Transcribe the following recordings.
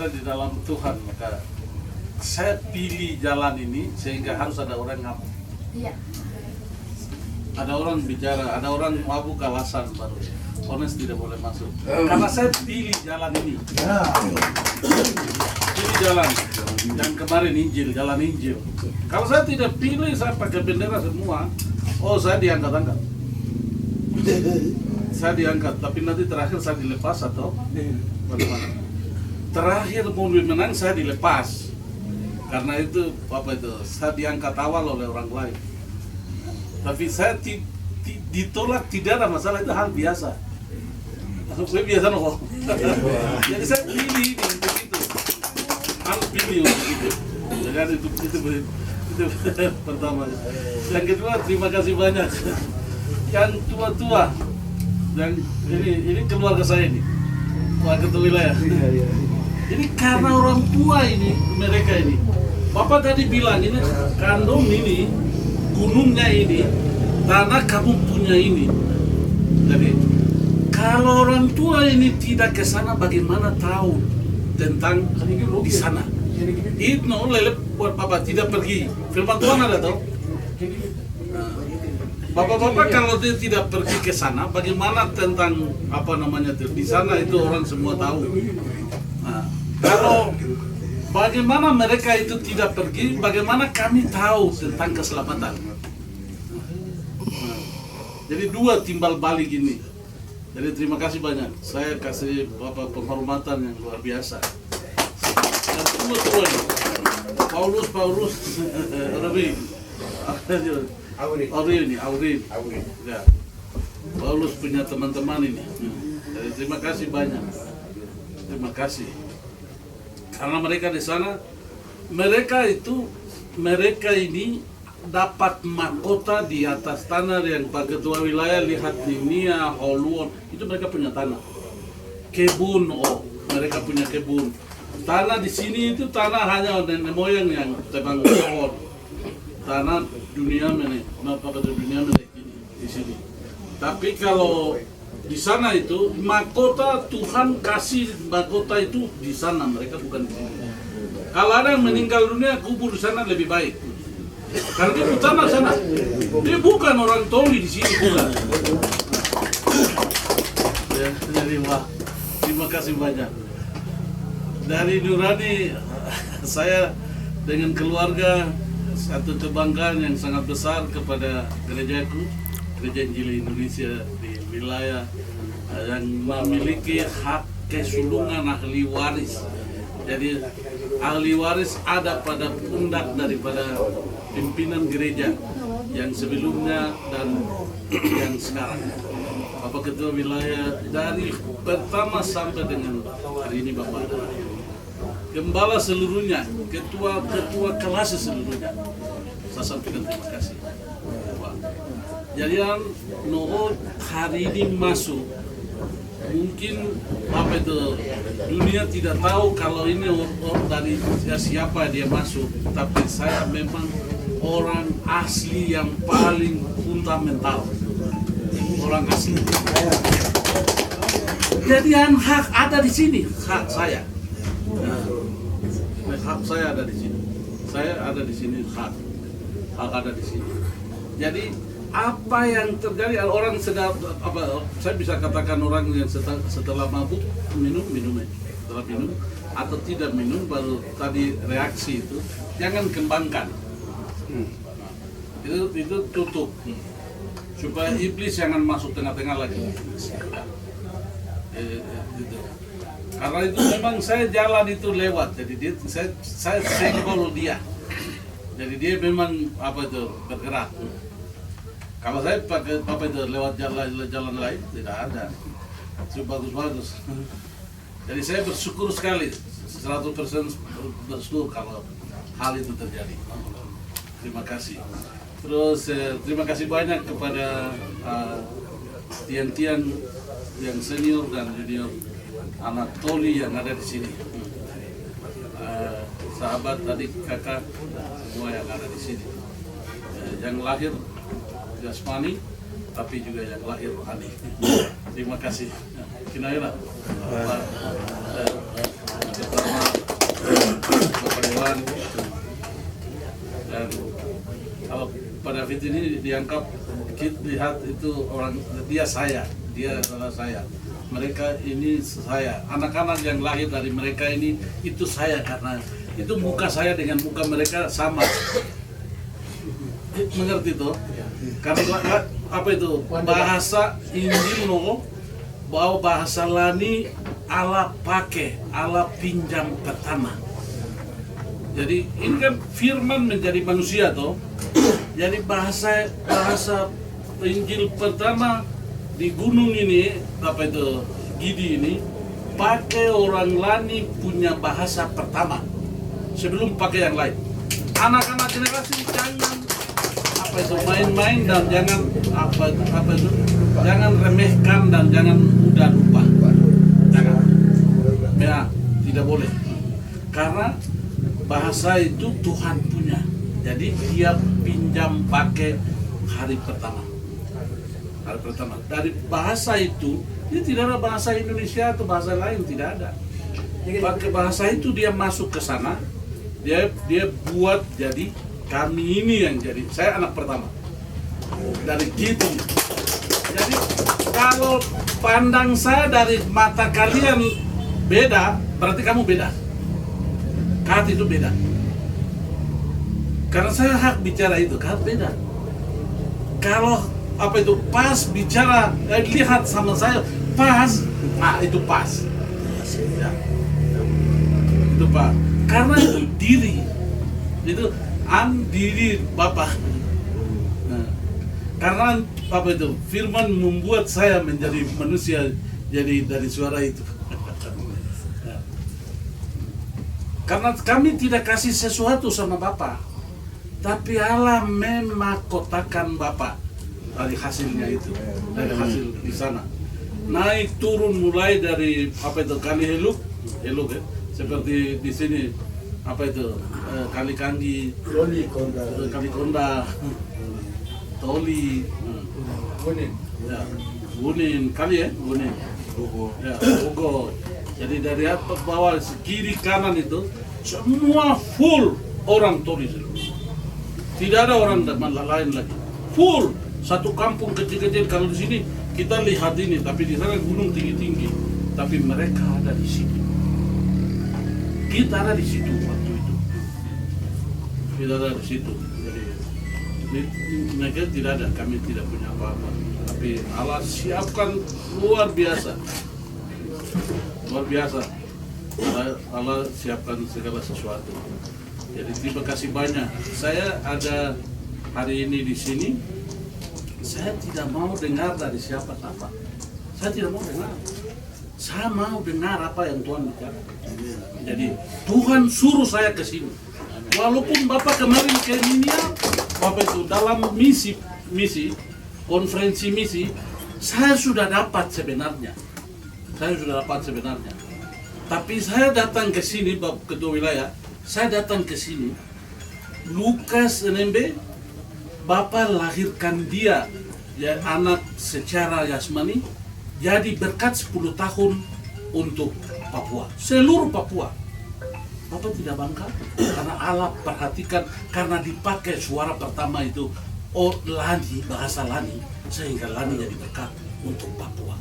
ada di dalam Tuhan, maka saya pilih jalan ini sehingga harus ada orang ngap. Iya. Ada orang bicara, ada orang mabuk alasan baru. Honest tidak boleh masuk. Karena saya pilih jalan ini. Pilih jalan. Yang kemarin Injil, jalan Injil. Kalau saya tidak pilih, saya pakai bendera semua. Oh, saya diangkat-angkat. Saya diangkat, tapi nanti terakhir saya dilepas atau bagaimana? Terakhir mau menang saya dilepas. Karena itu apa itu? Saya diangkat awal oleh orang lain. Tapi saya ditolak tidak ada masalah, itu hal biasa. Saya biasa loh. Jadi saya pilih untuk itu. Hal pilih untuk itu. Jadi itu pertama. Yang kedua, terima kasih banyak. Yang tua-tua, yang ini keluarga saya ini, Pak Ketua Wilayah. Ini karena orang tua ini, mereka ini. Bapak tadi bilang ini kandung ini, gunungnya ini, tanah kamu punya ini. Jadi kalau orang tua ini tidak ke sana, bagaimana tahu tentang di sana? Itu lelep buat Bapak tidak pergi. Firman Tuhan ada tahu? Bapak-bapak kalau dia tidak pergi ke sana, bagaimana tentang apa namanya itu? Di sana itu orang semua tahu. Nah, kalau bagaimana mereka itu tidak pergi, bagaimana kami tahu tentang keselamatan? Jadi dua timbal balik ini. Jadi terima kasih banyak. Saya kasih penghormatan yang luar biasa. Dan tua ini, Paulus, Aurin. Ya. Paulus punya teman-teman ini. Jadi terima kasih banyak. Terima kasih. Karena mereka di sana, mereka ini dapat mahkota di atas tanah yang Pak Ketua Wilayah lihat di Nia, Holuon, itu mereka punya tanah. Kebun, mereka punya kebun. Tanah di sini itu tanah hanya nenek moyang yang tebang pohon. Tanah dunia dunia di sini. Tapi kalau di sana itu mahkota Tuhan kasih mahkota itu di sana, mereka bukan di sini. Kalau ada yang meninggal dunia, kubur di sana lebih baik. Karena dia tanah sana. Dia bukan orang Toli di sini, bukan. Ya, jadi wah, terima kasih banyak. Dari Nurani, saya dengan keluarga satu kebanggaan yang sangat besar kepada gerejaku, Gereja Injil Indonesia di wilayah yang memiliki hak kesulungan ahli waris. Jadi ahli waris ada pada pundak daripada pimpinan gereja yang sebelumnya dan yang sekarang. Bapak Ketua Wilayah dari pertama sampai dengan hari ini Bapak ada. Gembala seluruhnya, ketua kelas seluruhnya. Saya sampaikan terima kasih. Jadi yang hari ini masuk, mungkin dunia tidak tahu kalau ini orang dari siapa dia masuk, tapi saya memang orang asli yang paling fundamental, orang asli. Jadi yang hak ada di sini, hak saya. Hak saya ada di sini. Saya ada di sini, hak ada di sini. Jadi apa yang terjadi orang sedang saya bisa katakan orang yang setelah mabuk minum setelah minum atau tidak minum baru tadi reaksi itu jangan kembangkan. Itu tutup supaya iblis jangan masuk tengah-tengah lagi. Karena itu memang saya jalan itu lewat, jadi saya senggol dia. Jadi dia memang bergerak. Kalau saya pakai lewat jalan lain tidak ada. Itu bagus. Jadi saya bersyukur sekali, 100% bersyukur kalau hal itu terjadi. Terima kasih. Terus terima kasih banyak kepada tian-tian yang senior dan junior anak Toli yang ada di sini. Sahabat tadi kakak semua yang ada di sini. Yang lahir jasmani tapi juga yang lahir rohani. Terima kasih. Kinaira. Bapak Dewan. Dan kalau Pak David ini dianggap, kita lihat itu orang, dia adalah saya. Mereka ini saya, anak-anak yang lahir dari mereka ini itu saya, karena itu muka saya dengan muka mereka sama. Mengerti tuh? Karena apa itu bahasa Injil bahwa bahasa Lani Allah pakai, Allah pinjam pertama. Jadi ini kan firman menjadi manusia toh. Jadi bahasa Injil pertama di gunung ini, apa itu Gidi ini, pakai orang Lani punya bahasa pertama sebelum pakai yang lain. Anak-anak generasi jangan apa itu main-main dan jangan apa itu jangan remehkan dan jangan mudah lupa. Jangan. Ya, tidak boleh. Karena bahasa itu Tuhan punya. Jadi dia pinjam pakai hari pertama. Hari pertama. Dari bahasa itu, dia tidak ada bahasa Indonesia atau bahasa lain, tidak ada. Pakai bahasa itu dia masuk ke sana, dia buat jadi kami ini yang jadi. Saya anak pertama. Dari gitu. Jadi kalau pandang saya dari mata kalian beda, berarti kamu beda. Kat itu beda. Karena saya hak bicara itu, kat beda. Kalau apa itu pas bicara, lihat sama saya pas, itu pas. Ya. Itu pas. Karena itu diri, itu diri Bapak. Nah, karena apa itu firman membuat saya menjadi manusia, jadi dari suara itu. Karena kami tidak kasih sesuatu sama Bapak, tapi Allah memahkotakan Bapak dari hasilnya itu, dari hasil di sana. Naik turun mulai dari apa itu kali heluk ya, seperti di sini apa itu kali Kanggi, kali Konda, Toli, ya, Gunin, kali ya, Gunin, ya, Ugo. Jadi dari atas bawah kiri kanan itu semua full orang Toli. Tidak ada orang lain lagi. Full satu kampung kecil-kecil. Kalau di sini kita lihat ini, tapi di sana gunung tinggi-tinggi. Tapi mereka ada di sini. Kita ada di situ waktu itu. Kita ada di situ. Jadi mereka tidak ada, kami tidak punya apa-apa. Tapi Allah siapkan luar biasa. Luar biasa. Allah siapkan segala sesuatu. Jadi terima kasih banyak. Saya ada hari ini di sini. Saya tidak mau dengar dari siapa-siapa. Saya tidak mau dengar. Saya mau dengar apa yang Tuhan bicara. Jadi Tuhan suruh saya ke sini. Walaupun Bapak kemarin ke Minia, Bapak itu dalam misi konferensi misi, saya sudah dapat sebenarnya. Tapi saya datang ke sini, Bapak Ketua Wilayah, saya datang ke sini. Lukas NMB, Bapak lahirkan dia, ya, anak secara jasmani, jadi berkat 10 tahun untuk Papua, seluruh Papua. Bapak tidak bangga, karena Allah perhatikan, karena dipakai suara pertama itu, Lani, bahasa Lani, sehingga Lani jadi berkat untuk Papua.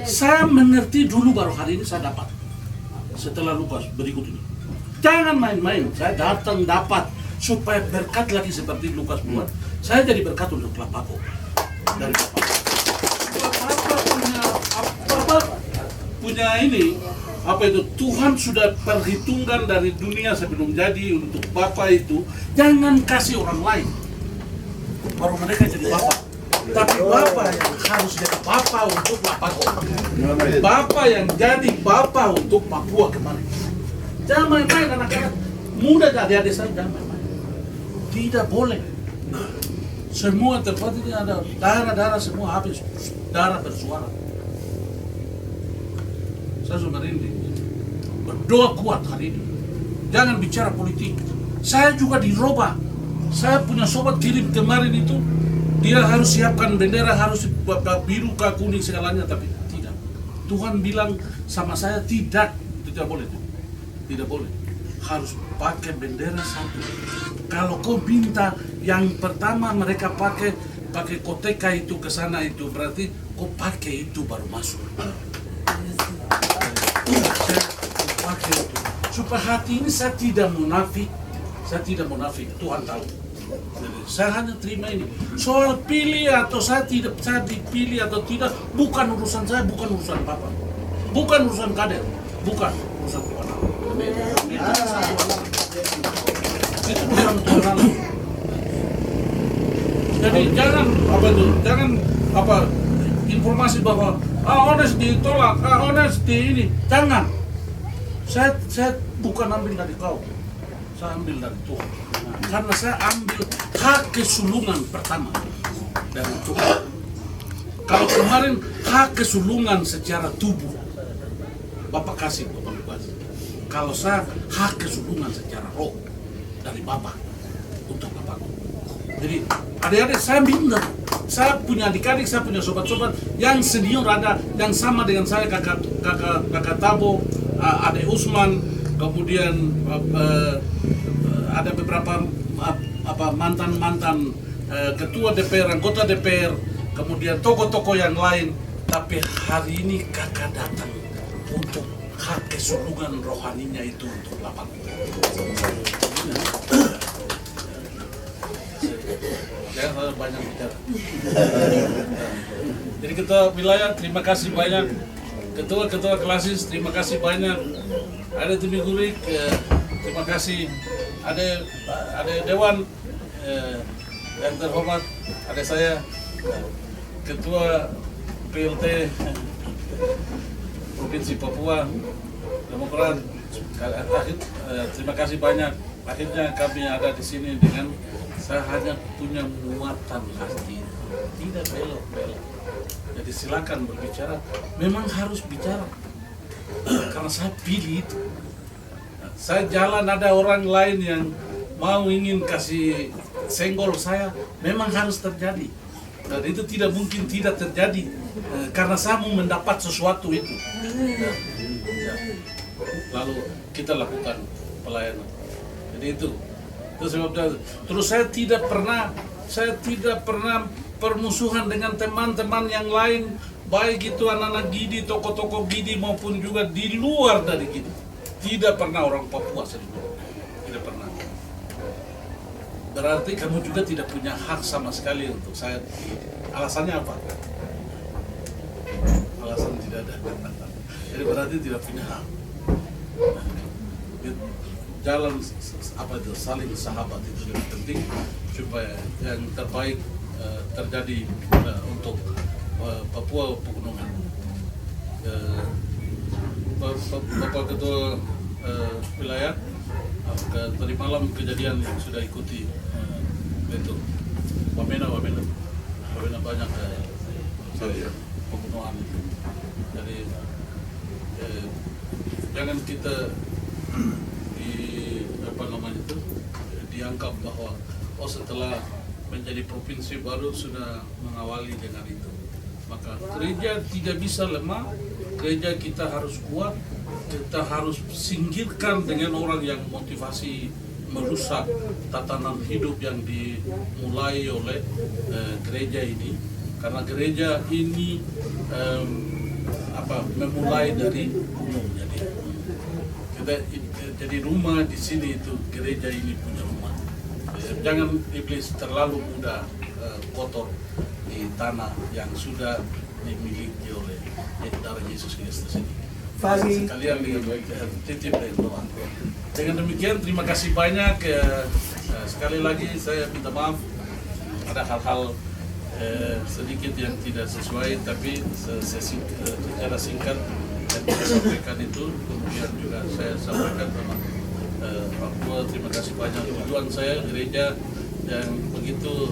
Saya mengerti dulu, baru hari ini saya dapat. Setelah lupa berikut ini. Jangan main-main, saya datang dapat. Supaya berkat lagi seperti Lukas buat. Saya jadi berkat untuk Lapako. Dari Bapak punya ini, apa itu, Tuhan sudah perhitungkan dari dunia sebelum jadi untuk Bapak itu. Jangan kasih orang lain, baru mereka jadi Bapak. Tapi Bapak yang harus jadi Bapak untuk Lapako. Bapak yang jadi Bapak untuk Papua kemarin. Jangan main-main anak-anak muda, dari adik saya jangan main-main. Tidak boleh. Semua tempat ini ada darah-darah, semua habis. Darah bersuara. Saya sudah merinding. Berdoa kuat hari ini. Jangan bicara politik. Saya juga diroba. Saya punya sobat kirim kemarin itu. Dia harus siapkan bendera, harus biru, kuning, segalanya. Tapi tidak. Tuhan bilang sama saya, tidak. Itu tidak boleh. tidak boleh. Harus pakai bendera satu. Kalau kau minta yang pertama mereka pakai koteka itu ke sana itu berarti kau pakai itu baru masuk. Saya pakai itu. Supaya hati ini saya tidak munafik, Tuhan tahu. Jadi, saya hanya terima ini. Soal pilih atau saya dipilih atau tidak, bukan urusan saya, bukan urusan Papa, bukan urusan kader, bukan urusan Tuhan Allah. Itu urusan Tuhan Allah. Jadi jangan informasi bahwa Ones ditolak, Ones di ini, jangan. Saya bukan ambil dari kau, saya ambil dari Tuhan. Karena saya ambil hak kesulungan pertama dari Tuhan. Kalau kemarin hak kesulungan secara tubuh, Bapak kasih, Bapak bebas. Kalau saya hak kesulungan secara roh dari Bapak untuk Bapak. Jadi adik-adik saya minder. Saya punya adik-adik, saya punya sobat-sobat yang senior ada, yang sama dengan saya, kakak Tabo, adik Usman, kemudian ada beberapa mantan ketua DPR, anggota DPR, kemudian tokoh-tokoh yang lain. Tapi hari ini kakak datang untuk hak kesulungan rohaninya itu untuk lapak. Saya banyak bicara. Jadi ketua wilayah terima kasih banyak, ketua klasis terima kasih banyak, ada Tumi Gurik terima kasih, ada dewan yang terhormat, ada saya ketua PLT Provinsi Papua Demokrat. Terima kasih banyak. Akhirnya kami ada di sini dengan saya hanya punya muatan hati, tidak belok-belok. Jadi silakan berbicara. Memang harus bicara karena saya pilih itu. Saya jalan ada orang lain yang mau ingin kasih senggol saya, memang harus terjadi. Dan itu tidak mungkin tidak terjadi karena saya mau mendapat sesuatu itu. Lalu kita lakukan pelayanan. Jadi itu sebabnya. Terus saya tidak pernah permusuhan dengan teman-teman yang lain, baik itu anak-anak Gidi, tokoh-tokoh Gidi maupun juga di luar dari Gidi. Tidak pernah orang Papua selingkuh, tidak pernah. Berarti kamu juga tidak punya hak sama sekali untuk saya. Alasannya apa? Alasan tidak ada. Jadi berarti tidak punya hak. Jalan saling sahabat itu lebih penting supaya yang terbaik terjadi untuk Papua Pegunungan. Bapak Ketua Wilayah, tadi malam kejadian yang sudah ikuti itu wamena banyak pembunuhan itu. Jadi jangan kita dianggap bahwa setelah menjadi provinsi baru sudah mengawali dengan itu. Maka gereja tidak bisa lemah, gereja kita harus kuat, kita harus singkirkan dengan orang yang motivasi merusak tatanan hidup yang dimulai oleh gereja ini. Karena gereja ini memulai dari umum, jadi rumah di sini itu gereja ini punya rumah. Jangan iblis terlalu mudah kotor di tanah yang sudah dimiliki oleh darah Yesus Kristus ini. Sekalian titip dari Tuhan. Dengan demikian terima kasih banyak. Sekali lagi saya minta maaf ada hal-hal sedikit yang tidak sesuai, tapi secara singkat yang saya sampaikan itu. Kemudian juga saya sampaikan bahwa Papua terima kasih banyak tujuan saya gereja yang begitu